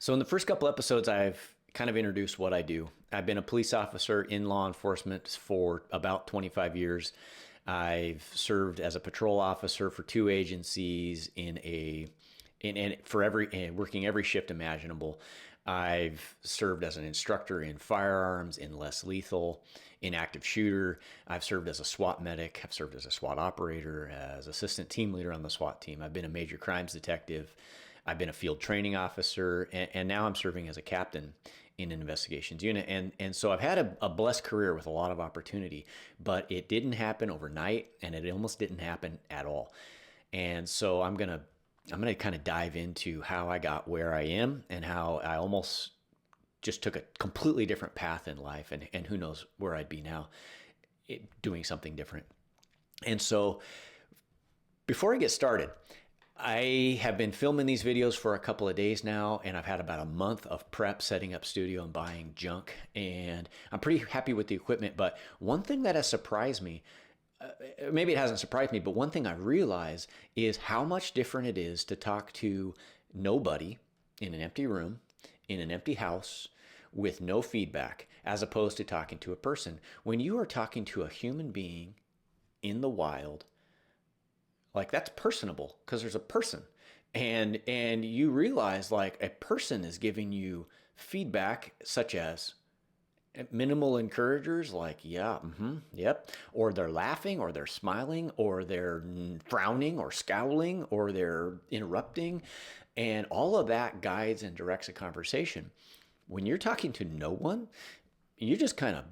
So in the first couple episodes, I've kind of introduced what I do. I've been a police officer in law enforcement for about 25 years. I've served as a patrol officer for two agencies working every shift imaginable. I've served as an instructor in firearms, in less lethal, in active shooter. I've served as a SWAT medic. I've served as a SWAT operator, as assistant team leader on the SWAT team. I've been a major crimes detective. I've been a field training officer, and now I'm serving as a captain in an investigations unit. And so I've had a blessed career with a lot of opportunity, but it didn't happen overnight, and it almost didn't happen at all. And so I'm gonna kind of dive into how I got where I am and how I almost just took a completely different path in life, and who knows where I'd be now doing something different. And so before I get started, I have been filming these videos for a couple of days now, and I've had about a month of prep, setting up studio and buying junk, and I'm pretty happy with the equipment. But one thing that has surprised me, maybe it hasn't surprised me, but one thing I realize is how much different it is to talk to nobody in an empty room, in an empty house, with no feedback, as opposed to talking to a person. When you are talking to a human being in the wild, like, that's personable because there's a person, and you realize like a person is giving you feedback, such as minimal encouragers, like, yeah, yep, or they're laughing, or they're smiling, or they're frowning, or scowling, or they're interrupting, and all of that guides and directs a conversation. When you're talking to no one, you're just kind of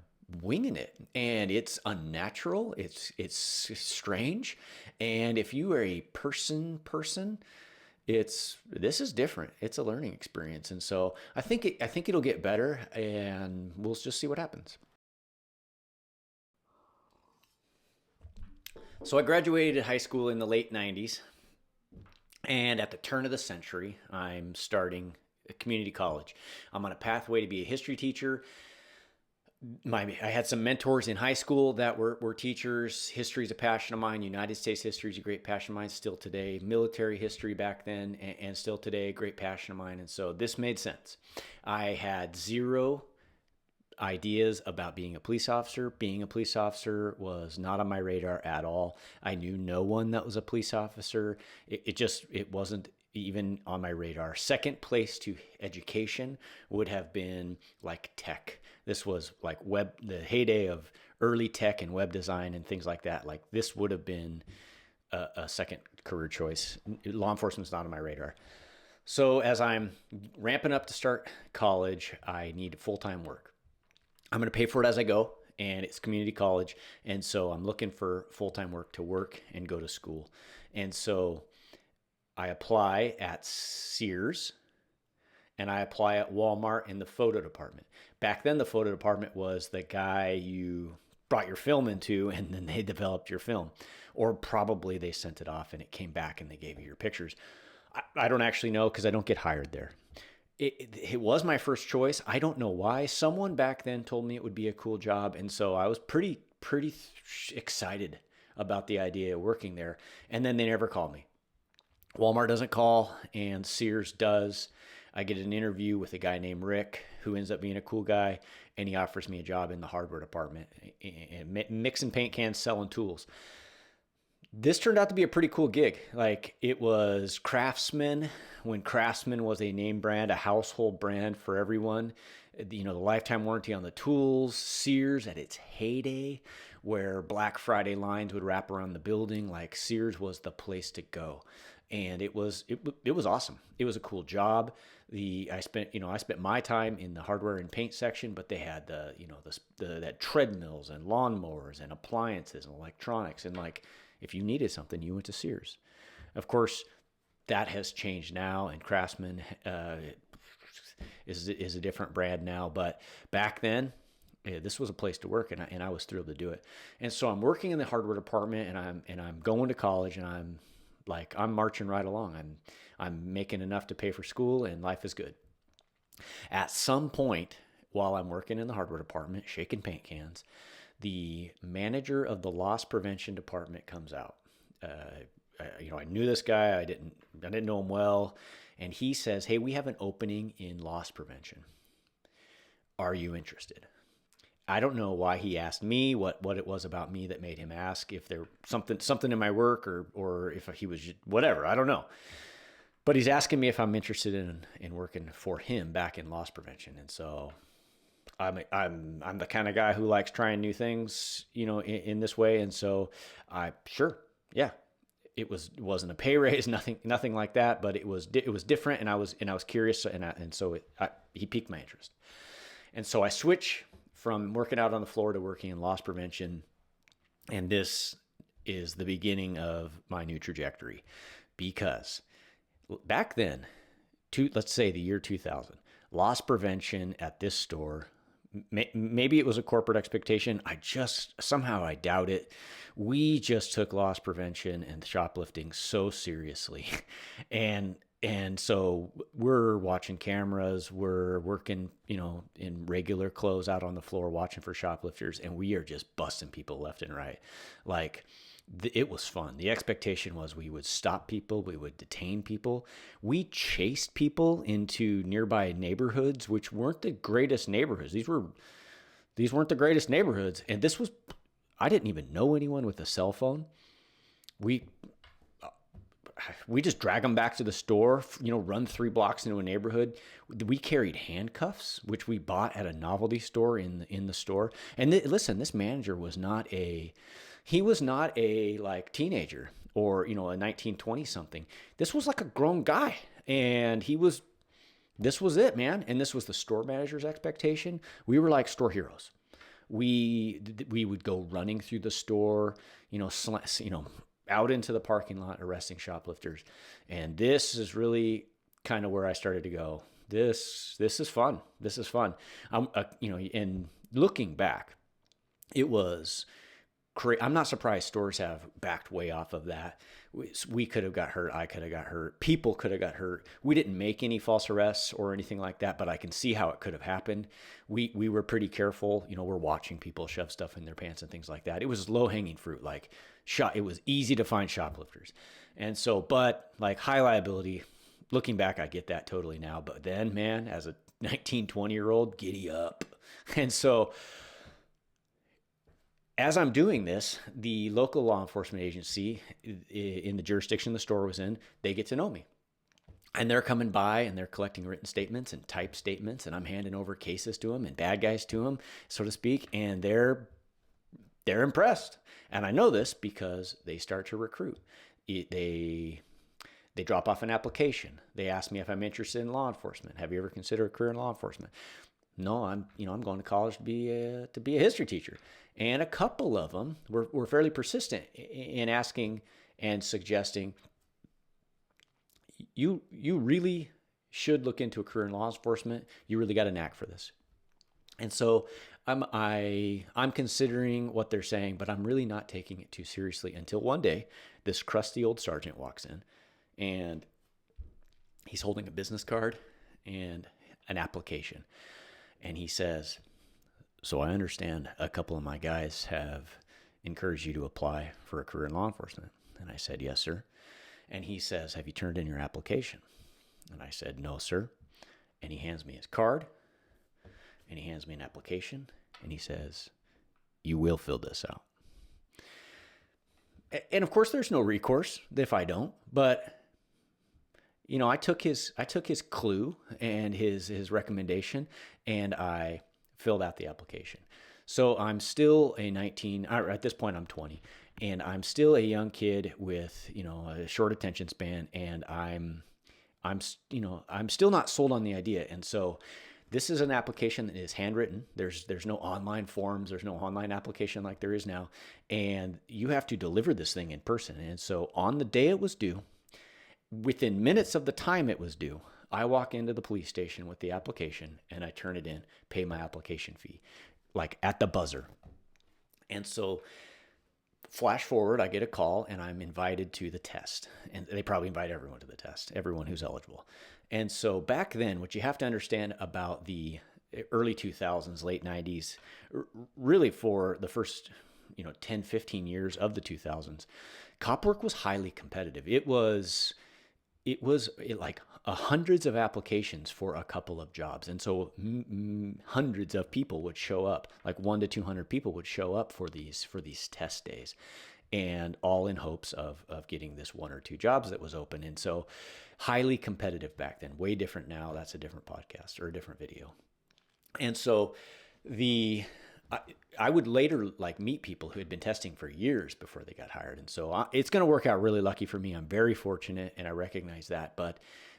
winging it, and it's unnatural, it's strange. And if you are a person, this is different. It's a learning experience. And so I think it'll get better, and we'll just see what happens. So I graduated high school in the late 90s, and at the turn of the century, I'm starting a community college. I'm on a pathway to be a history teacher. I had some mentors in high school that were teachers. History is a passion of mine. United States history is a great passion of mine still today. Military history back then and still today, a great passion of mine. And so this made sense. I had zero ideas about being a police officer. Being a police officer was not on my radar at all. I knew no one that was a police officer. It wasn't even on my radar. Second place to education would have been like tech. This was like the heyday of early tech and web design and things like that. Like, this would have been a second career choice. Law enforcement's not on my radar. So as I'm ramping up to start college, I need full-time work. I'm going to pay for it as I go, and it's community college. And so I'm looking for full-time work to work and go to school. And so I apply at Sears, and I apply at Walmart in the photo department. Back then, the photo department was the guy you brought your film into, and then they developed your film. Or probably they sent it off and it came back and they gave you your pictures. I don't actually know, because I don't get hired there. It was my first choice. I don't know why. Someone back then told me it would be a cool job, and so I was pretty excited about the idea of working there. And then they never called me. Walmart doesn't call, and Sears does. I get an interview with a guy named Rick, who ends up being a cool guy, and he offers me a job in the hardware department, mixing paint cans, selling tools. This turned out to be a pretty cool gig. Like, it was Craftsman, when Craftsman was a name brand, a household brand for everyone. The lifetime warranty on the tools. Sears at its heyday, where Black Friday lines would wrap around the building. Like, Sears was the place to go. And it was awesome. It was a cool job. I spent my time in the hardware and paint section, but they had that treadmills and lawnmowers and appliances and electronics, and like, if you needed something, you went to Sears. Of course, that has changed now, and Craftsman is a different brand now. But back then, this was a place to work, and I was thrilled to do it. And so I'm working in the hardware department, and I'm going to college, and I'm marching right along. I'm making enough to pay for school, and life is good. At some point, while I'm working in the hardware department, shaking paint cans, the manager of the loss prevention department comes out. I knew this guy. I didn't I didn't know him well. And he says, hey, we have an opening in loss prevention. Are you interested? I don't know why he asked me, what it was about me that made him ask, if there something in my work or if he was whatever. I don't know. But he's asking me if I'm interested in working for him back in loss prevention. And so I'm the kind of guy who likes trying new things, in this way. And so sure. Yeah. It wasn't a pay raise, nothing like that, but it was different. And I was curious. And so he piqued my interest. And so I switch from working out on the floor to working in loss prevention. And this is the beginning of my new trajectory, because back then, let's say the year 2000, loss prevention at this store, maybe it was a corporate expectation. Somehow I doubt it. We just took loss prevention and shoplifting so seriously. And so we're watching cameras, we're working, in regular clothes out on the floor, watching for shoplifters, and we are just busting people left and right. Like, it was fun. The expectation was we would stop people, we would detain people. We chased people into nearby neighborhoods, which weren't the greatest neighborhoods. These weren't the greatest neighborhoods. And I didn't even know anyone with a cell phone. We just drag them back to the store, run 3 blocks into a neighborhood. We carried handcuffs, which we bought at a novelty store in the store. And listen, this manager was not a like teenager or, a 1920 something. This was like a grown guy, and this was it, man. And this was the store manager's expectation. We were like store heroes. We would go running through the store, out into the parking lot, arresting shoplifters. And this is really kind of where I started to go, this is fun. This is fun. And looking back, it was crazy. I'm not surprised stores have backed way off of that. We could have got hurt. I could have got hurt. People could have got hurt. We didn't make any false arrests or anything like that, but I can see how it could have happened. We were pretty careful. We're watching people shove stuff in their pants and things like that. It was low hanging fruit. It was easy to find shoplifters. And so, but like high liability, looking back, I get that totally now. But then, man, as a 19, 20-year-old, giddy up. And so as I'm doing this, the local law enforcement agency in the jurisdiction the store was in, they get to know me. And they're coming by and they're collecting written statements and typed statements, and I'm handing over cases to them and bad guys to them, so to speak. And they're impressed. And I know this because they start to recruit. They drop off an application. They ask me if I'm interested in law enforcement. Have you ever considered a career in law enforcement? No, I'm going to college to be a history teacher. And a couple of them were fairly persistent in asking and suggesting, you really should look into a career in law enforcement. You really got a knack for this. And so I'm considering what they're saying, but I'm really not taking it too seriously until one day this crusty old sergeant walks in, and he's holding a business card and an application. And he says, so I understand a couple of my guys have encouraged you to apply for a career in law enforcement. And I said, yes, sir. And he says, have you turned in your application? And I said, no, sir. And he hands me his card, and he hands me an application, and he says, you will fill this out. And of course, there's no recourse if I don't, but I took his clue and his recommendation, and I filled out the application. So I'm still at this point I'm 20, and I'm still a young kid with, a short attention span, and I'm still not sold on the idea. And so this is an application that is handwritten. There's no online forms. There's no online application like there is now. And you have to deliver this thing in person. And so on the day it was due, within minutes of the time it was due, I walk into the police station with the application, and I turn it in, pay my application fee, like at the buzzer. And so flash forward, I get a call, and I'm invited to the test. And they probably invite everyone to the test, everyone who's eligible. And so back then, what you have to understand about the early 2000s, late 90s, really for the first 10, 15 years of the 2000s, cop work was highly competitive. It was it was like hundreds of applications for a couple of jobs. And so hundreds of people would show up, like 1 to 200 people would show up for these test days, and all in hopes of getting this 1 or 2 jobs that was open. And so highly competitive back then, way different now. That's a different podcast or a different video. And so I would later like meet people who had been testing for years before they got hired. And so it's going to work out really lucky for me. I'm very fortunate, and I recognize that. But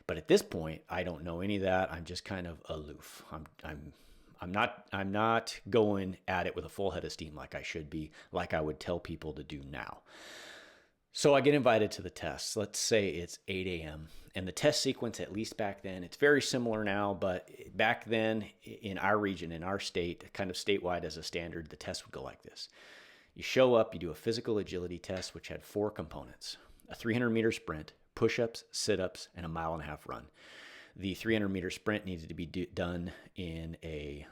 at this point, I don't know any of that. I'm just kind of aloof. I'm not going at it with a full head of steam like I should be, like I would tell people to do now. So I get invited to the test. Let's say it's 8 a.m. And the test sequence, at least back then, it's very similar now, but back then in our region, in our state, kind of statewide as a standard, the test would go like this. You show up, you do a physical agility test, which had 4 components: a 300-meter sprint, push-ups, sit-ups, and a 1.5-mile run. The 300-meter sprint needed to be done in a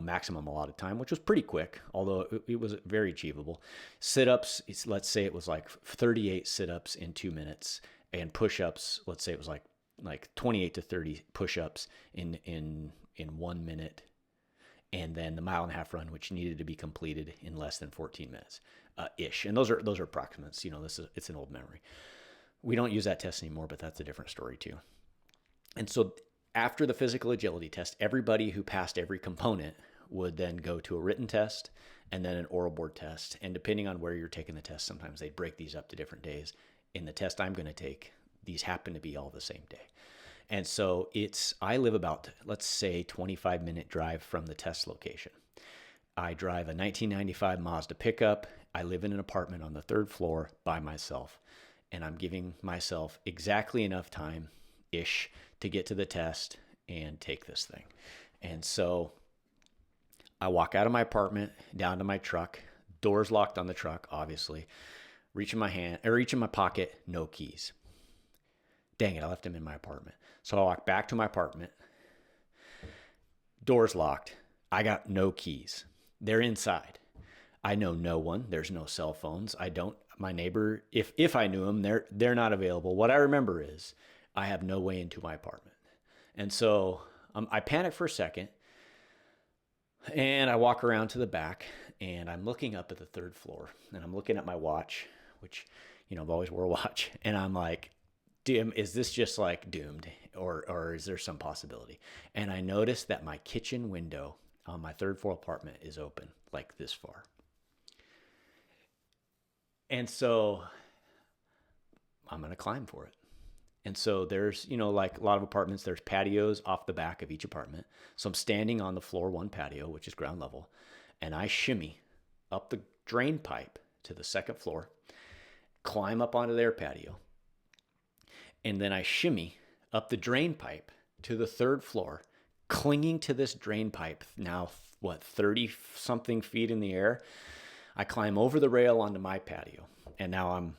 maximum allotted time, which was pretty quick, although it was very achievable. Sit-ups, let's say it was like 38 sit-ups in 2 minutes, and push-ups, let's say it was like 28 to 30 push-ups in 1 minute, and then the 1.5-mile run, which needed to be completed in less than 14 minutes ish. And those are approximates. It's an old memory. We don't use that test anymore, but that's a different story too. And so after the physical agility test, everybody who passed every component would then go to a written test and then an oral board test. And depending on where you're taking the test, sometimes they break these up to different days. In the test I'm going to take, these happen to be all the same day. And so I live about, let's say, 25-minute drive from the test location. I drive a 1995 Mazda pickup. I live in an apartment on the 3rd floor by myself. And I'm giving myself exactly enough time-ish to get to the test and take this thing. And so I walk out of my apartment, down to my truck, doors locked on the truck, obviously, reach in my pocket, no keys. Dang it, I left them in my apartment. So I walk back to my apartment, doors locked, I got no keys. They're inside. I know no one, there's no cell phones. My neighbor, if I knew them, they're not available. What I remember is I have no way into my apartment. And so I panic for a second, and I walk around to the back, and I'm looking up at the 3rd floor, and I'm looking at my watch, which, I've always wore a watch. And I'm like, damn, is this just like doomed, or is there some possibility? And I noticed that my kitchen window on my 3rd floor apartment is open, like this far. And so I'm going to climb for it. And so there's, like a lot of apartments, there's patios off the back of each apartment. So I'm standing on the floor 1 patio, which is ground level, and I shimmy up the drain pipe to the 2nd floor, climb up onto their patio, and then I shimmy up the drain pipe to the 3rd floor, clinging to this drain pipe now, 30-something feet in the air. I climb over the rail onto my patio, and now I'm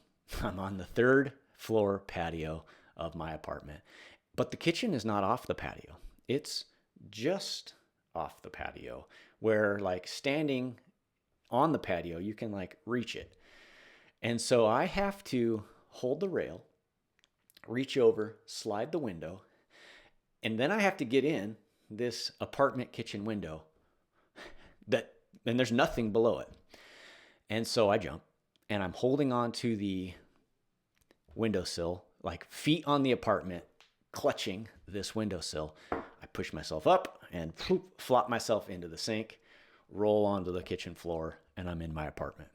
on the 3rd floor patio of my apartment. But the kitchen is not off the patio. It's just off the patio, where like standing on the patio, you can like reach it. And so I have to hold the rail, reach over, slide the window, and then I have to get in this apartment kitchen window and there's nothing below it. And so I jump, and I'm holding on to the windowsill, like feet on the apartment, clutching this windowsill. I push myself up and flop myself into the sink, roll onto the kitchen floor, and I'm in my apartment.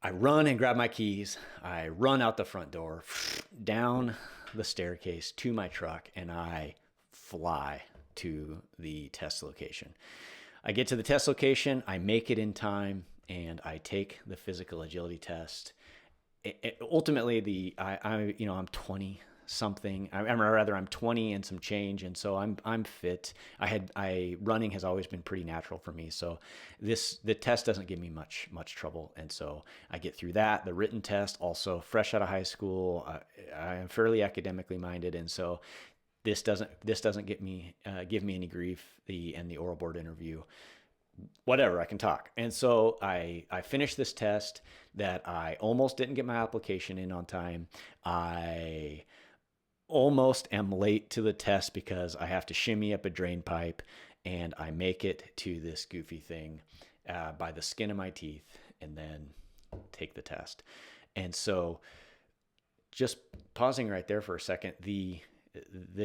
I run and grab my keys. I run out the front door, down the staircase to my truck, and I fly to the test location. I get to the test location, I make it in time, and I take the physical agility test. Ultimately, I'm 20 something. I'm 20 and some change, and so I'm fit. Running has always been pretty natural for me, so the test doesn't give me much trouble, and so I get through that. The written test, also fresh out of high school, I am fairly academically minded, and so this doesn't give me any grief. The oral board interview whatever, I can talk. And so I finished this test that I almost didn't get my application in on time. I almost am late to the test because I have to shimmy up a drain pipe, and I make it to this goofy thing by the skin of my teeth and then take the test. And so just pausing right there for a second, the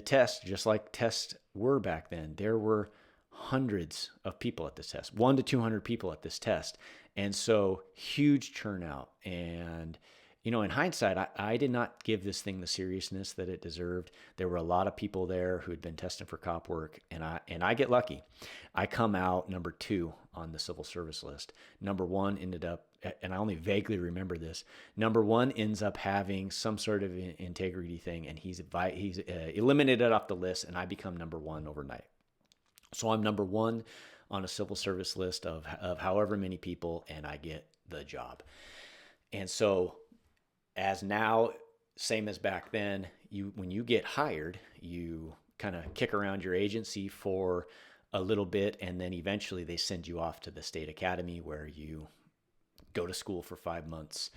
test, just like tests were back then, there were hundreds of people at this test, 1 to 200 people at this test. And so huge turnout. And, in hindsight, I did not give this thing the seriousness that it deserved. There were a lot of people there who had been testing for cop work, and I get lucky. I come out number 2 on the civil service list. Number 1 ended up, and I only vaguely remember this, number 1 ends up having some sort of integrity thing, and he's eliminated off the list, and I become number 1 overnight. So I'm number 1 on a civil service list of however many people, and I get the job. And so as now, same as back then, when you get hired, you kind of kick around your agency for a little bit, and then eventually they send you off to the state academy where you go to school for 5 months,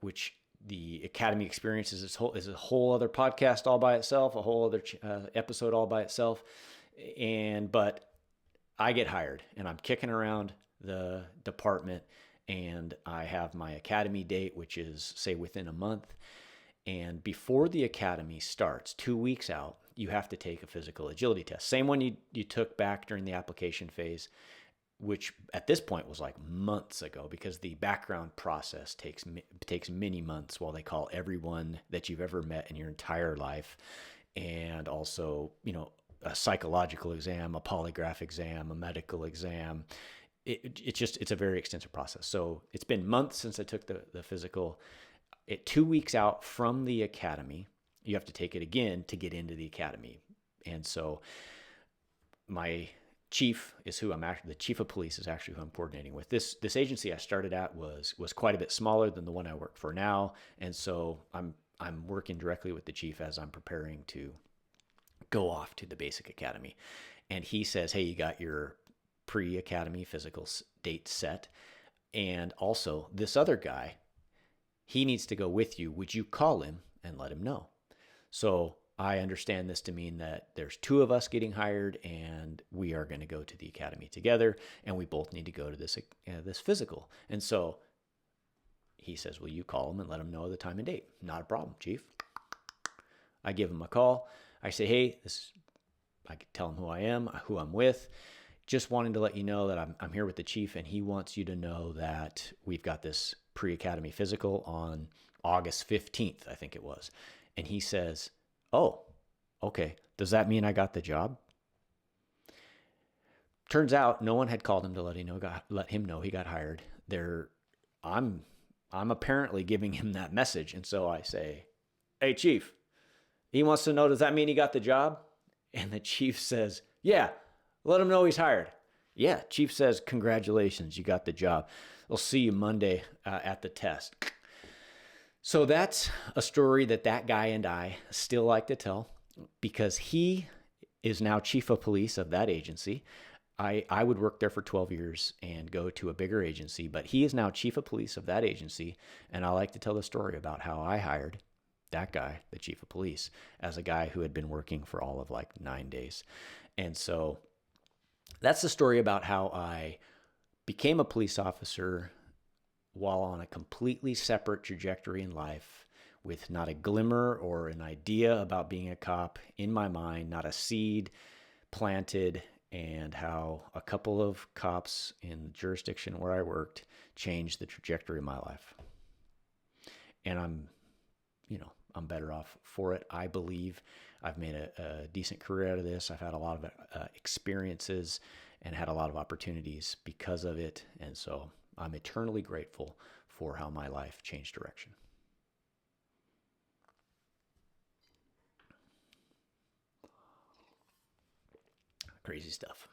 which the academy experience is a whole other podcast all by itself, a whole other episode all by itself. But I get hired, and I'm kicking around the department, and I have my academy date, which is, say, within a month. And before the academy starts, 2 weeks out, you have to take a physical agility test. Same one you took back during the application phase, which at this point was like months ago, because the background process takes many months while they call everyone that you've ever met in your entire life. And also, a psychological exam, a polygraph exam, a medical exam. It's a very extensive process. So it's been months since I took the physical. 2 weeks out from the academy, you have to take it again to get into the academy. And so my chief is the chief of police is actually who I'm coordinating with. This agency I started at was quite a bit smaller than the one I work for now. And so I'm working directly with the chief as I'm preparing to go off to the basic academy. And he says, hey, you got your pre-academy physical date set. And also this other guy, he needs to go with you. Would you call him and let him know? So I understand this to mean that there's 2 of us getting hired, and we are going to go to the academy together, and we both need to go to this physical. And so he says, will you call him and let him know the time and date? Not a problem, Chief. I give him a call. I say, hey, I can tell him who I am, who I'm with. Just wanting to let you know that I'm here with the chief, and he wants you to know that we've got this pre-academy physical on August 15th, I think it was. And he says, oh, okay. Does that mean I got the job? Turns out no one had called him to let him know he got hired. I'm apparently giving him that message. And so I say, hey, Chief, he wants to know, does that mean he got the job? And the chief says, yeah, let him know he's hired. Yeah, chief says, congratulations, you got the job. We'll see you Monday at the test. So that's a story that guy and I still like to tell, because he is now chief of police of that agency. I would work there for 12 years and go to a bigger agency, but he is now chief of police of that agency. And I like to tell the story about how I hired that guy, the chief of police, as a guy who had been working for all of like 9 days. And so that's the story about how I became a police officer while on a completely separate trajectory in life, with not a glimmer or an idea about being a cop in my mind, not a seed planted, and how a couple of cops in the jurisdiction where I worked changed the trajectory of my life. And I'm better off for it. I believe I've made a decent career out of this. I've had a lot of experiences and had a lot of opportunities because of it. And so I'm eternally grateful for how my life changed direction. Crazy stuff.